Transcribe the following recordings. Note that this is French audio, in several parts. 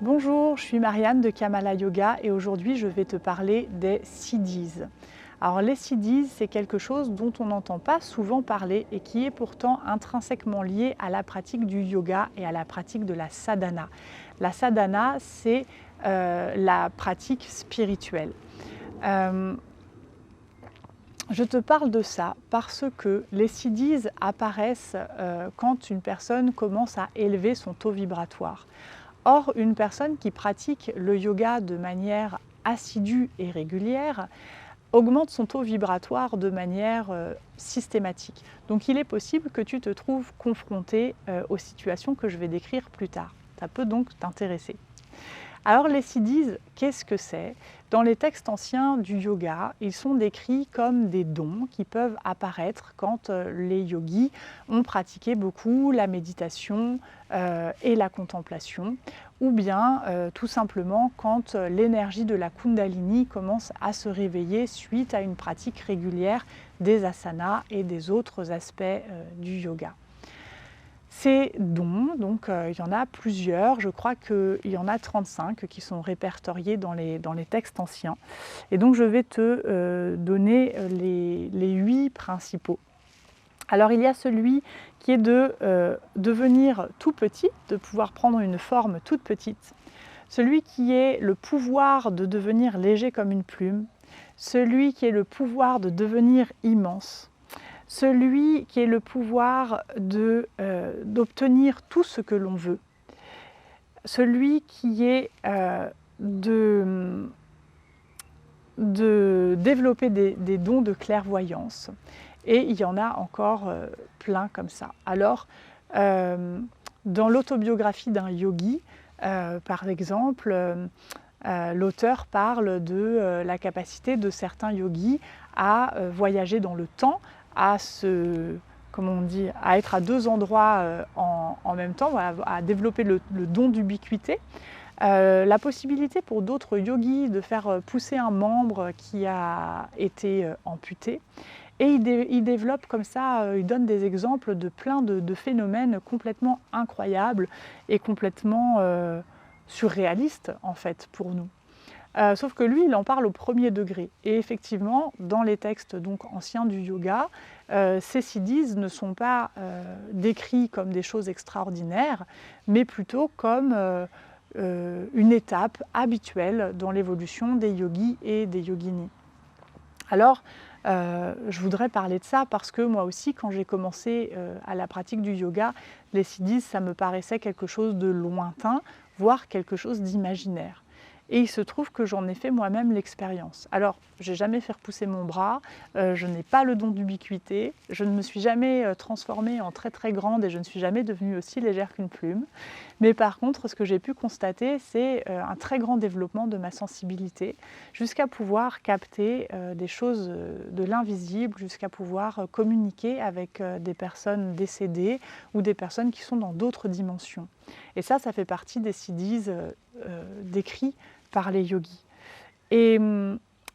Bonjour, je suis Marianne de Kamala Yoga et aujourd'hui je vais te parler des siddhis. Alors les siddhis, c'est quelque chose dont on n'entend pas souvent parler et qui est pourtant intrinsèquement lié à la pratique du yoga et à la pratique de la sadhana. La sadhana, c'est la pratique spirituelle. Euh, je te parle de ça parce que les siddhis apparaissent quand une personne commence à élever son taux vibratoire. Or, une personne qui pratique le yoga de manière assidue et régulière augmente son taux vibratoire de manière systématique. Donc il est possible que tu te trouves confronté aux situations que je vais décrire plus tard. Ça peut donc t'intéresser. Alors les siddhis, qu'est-ce que c'est? Dans les textes anciens du yoga, ils sont décrits comme des dons qui peuvent apparaître quand les yogis ont pratiqué beaucoup la méditation et la contemplation, ou bien tout simplement quand l'énergie de la Kundalini commence à se réveiller suite à une pratique régulière des asanas et des autres aspects du yoga. Ces dons, donc il y en a plusieurs, je crois qu'il y en a 35 qui sont répertoriés dans les textes anciens. Et donc je vais te donner les 8 principaux. Alors il y a celui qui est de devenir tout petit, de pouvoir prendre une forme toute petite. Celui qui est le pouvoir de devenir léger comme une plume. Celui qui est le pouvoir de devenir immense. Celui qui est le pouvoir d'obtenir tout ce que l'on veut, celui qui est de développer des dons de clairvoyance. Et il y en a encore plein comme ça. Alors, dans l'autobiographie d'un yogi, par exemple, l'auteur parle de la capacité de certains yogis à voyager dans le temps, à à être à deux endroits en même temps, à développer le don d'ubiquité. La possibilité pour d'autres yogis de faire pousser un membre qui a été amputé. Et il développe comme ça, il donne des exemples de plein de phénomènes complètement incroyables et complètement surréalistes en fait pour nous. Sauf que lui, il en parle au premier degré. Et effectivement, dans les textes donc, anciens du yoga, ces siddhis ne sont pas décrits comme des choses extraordinaires, mais plutôt comme une étape habituelle dans l'évolution des yogis et des yoginis. Alors, je voudrais parler de ça parce que moi aussi, quand j'ai commencé à la pratique du yoga, les siddhis, ça me paraissait quelque chose de lointain, voire quelque chose d'imaginaire. Et il se trouve que j'en ai fait moi-même l'expérience. Alors, je n'ai jamais fait repousser mon bras, je n'ai pas le don d'ubiquité, je ne me suis jamais transformée en très très grande et je ne suis jamais devenue aussi légère qu'une plume. Mais par contre, ce que j'ai pu constater, c'est un très grand développement de ma sensibilité, jusqu'à pouvoir capter des choses de l'invisible, jusqu'à pouvoir communiquer avec des personnes décédées ou des personnes qui sont dans d'autres dimensions. Et ça fait partie des siddhis décrits par les yogis. Et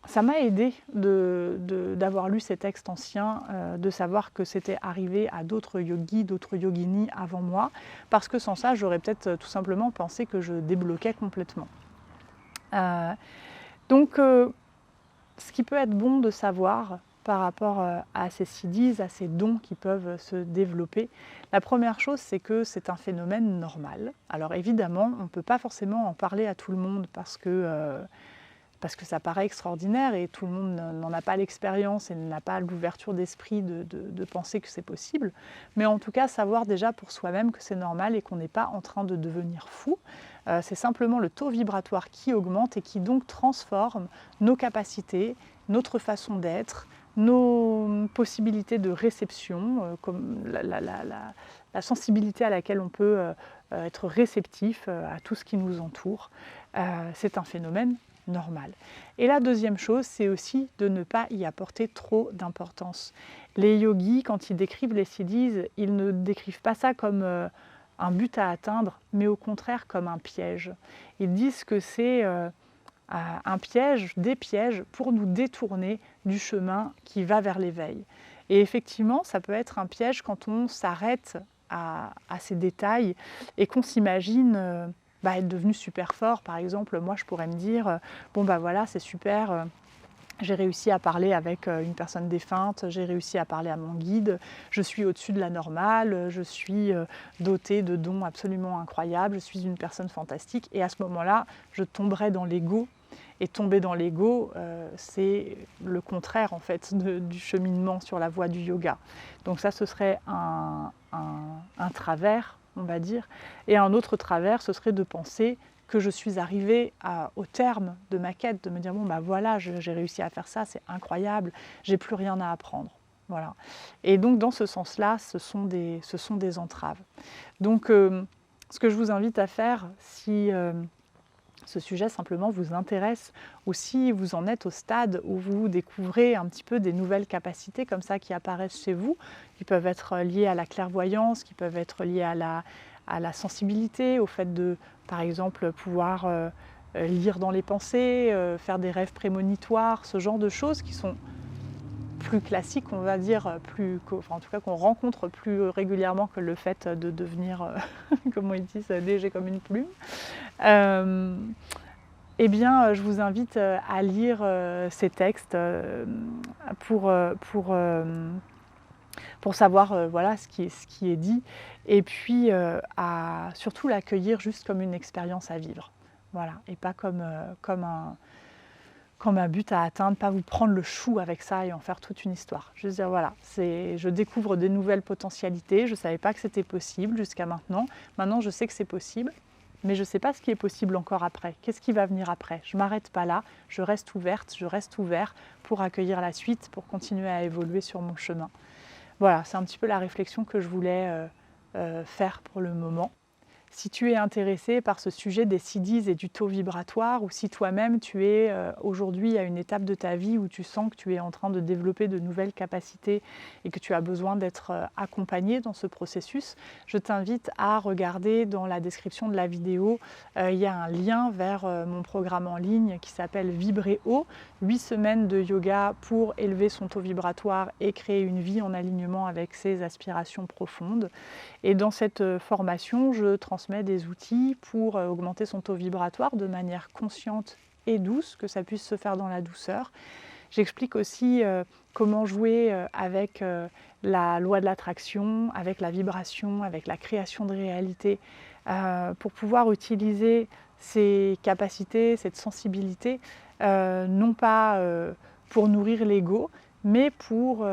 ça m'a aidé d'avoir lu ces textes anciens, de savoir que c'était arrivé à d'autres yogis, d'autres yoginis avant moi, parce que sans ça, j'aurais peut-être tout simplement pensé que je débloquais complètement. Donc, ce qui peut être bon de savoir par rapport à ces siddhis, à ces dons qui peuvent se développer, la première chose, c'est que c'est un phénomène normal. Alors évidemment, on ne peut pas forcément en parler à tout le monde parce que ça paraît extraordinaire et tout le monde n'en a pas l'expérience et n'a pas l'ouverture d'esprit de penser que c'est possible. Mais en tout cas, savoir déjà pour soi-même que c'est normal et qu'on n'est pas en train de devenir fou. C'est simplement le taux vibratoire qui augmente et qui donc transforme nos capacités, notre façon d'être, nos possibilités de réception, comme la sensibilité à laquelle on peut être réceptif à tout ce qui nous entoure. C'est un phénomène normal. Et la deuxième chose, c'est aussi de ne pas y apporter trop d'importance. Les yogis, quand ils décrivent les siddhis, ils ne décrivent pas ça comme un but à atteindre, mais au contraire comme un piège. Ils disent que c'est un piège, des pièges pour nous détourner du chemin qui va vers l'éveil. Et effectivement, ça peut être un piège quand on s'arrête à ces détails et qu'on s'imagine être devenu super fort. Par exemple, moi je pourrais me dire, bon bah voilà, c'est super. J'ai réussi à parler avec une personne défunte, j'ai réussi à parler à mon guide, je suis au-dessus de la normale, je suis dotée de dons absolument incroyables, je suis une personne fantastique. Et à ce moment-là, je tomberais dans l'ego. Et tomber dans l'ego, c'est le contraire en fait du cheminement sur la voie du yoga. Donc ça, ce serait un travers, on va dire. Et un autre travers, ce serait de penser que je suis arrivée au terme de ma quête, de me dire bon bah voilà, j'ai réussi à faire ça, c'est incroyable, j'ai plus rien à apprendre. Voilà. Et donc dans ce sens-là, ce sont des entraves. Donc ce que je vous invite à faire, si ce sujet simplement vous intéresse, ou si vous en êtes au stade où vous découvrez un petit peu des nouvelles capacités comme ça qui apparaissent chez vous, qui peuvent être liées à la clairvoyance, qui peuvent être liées à la sensibilité, au fait de, par exemple, pouvoir lire dans les pensées, faire des rêves prémonitoires, ce genre de choses qui sont plus classiques, on va dire, en tout cas qu'on rencontre plus régulièrement que le fait de devenir, comment ils disent, léger comme une plume. Eh bien, je vous invite à lire ces textes pour savoir voilà, ce qui est dit, et puis à surtout l'accueillir juste comme une expérience à vivre. Voilà, et pas comme un but à atteindre, pas vous prendre le chou avec ça et en faire toute une histoire. Juste dire voilà, je découvre des nouvelles potentialités, je ne savais pas que c'était possible jusqu'à maintenant. Maintenant, je sais que c'est possible, mais je ne sais pas ce qui est possible encore après. Qu'est-ce qui va venir après? Je ne m'arrête pas là, je reste ouverte, je reste ouvert pour accueillir la suite, pour continuer à évoluer sur mon chemin. Voilà, c'est un petit peu la réflexion que je voulais faire pour le moment. Si tu es intéressé par ce sujet des CDs et du taux vibratoire, ou si toi-même tu es aujourd'hui à une étape de ta vie où tu sens que tu es en train de développer de nouvelles capacités et que tu as besoin d'être accompagné dans ce processus, je t'invite à regarder dans la description de la vidéo, il y a un lien vers mon programme en ligne qui s'appelle Vibrer haut, 8 semaines de yoga pour élever son taux vibratoire et créer une vie en alignement avec ses aspirations profondes. Et dans cette formation, je transmets des outils pour augmenter son taux vibratoire de manière consciente et douce, que ça puisse se faire dans la douceur. J'explique aussi comment jouer avec la loi de l'attraction, avec la vibration, avec la création de réalité, pour pouvoir utiliser ces capacités, cette sensibilité, non pas pour nourrir l'ego, mais pour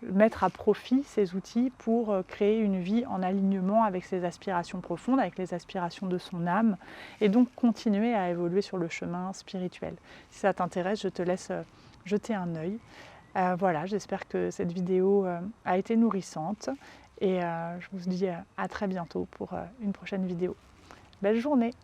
mettre à profit ces outils pour créer une vie en alignement avec ses aspirations profondes, avec les aspirations de son âme, et donc continuer à évoluer sur le chemin spirituel. Si ça t'intéresse, je te laisse jeter un œil. Voilà, j'espère que cette vidéo a été nourrissante, et je vous dis à très bientôt pour une prochaine vidéo. Belle journée!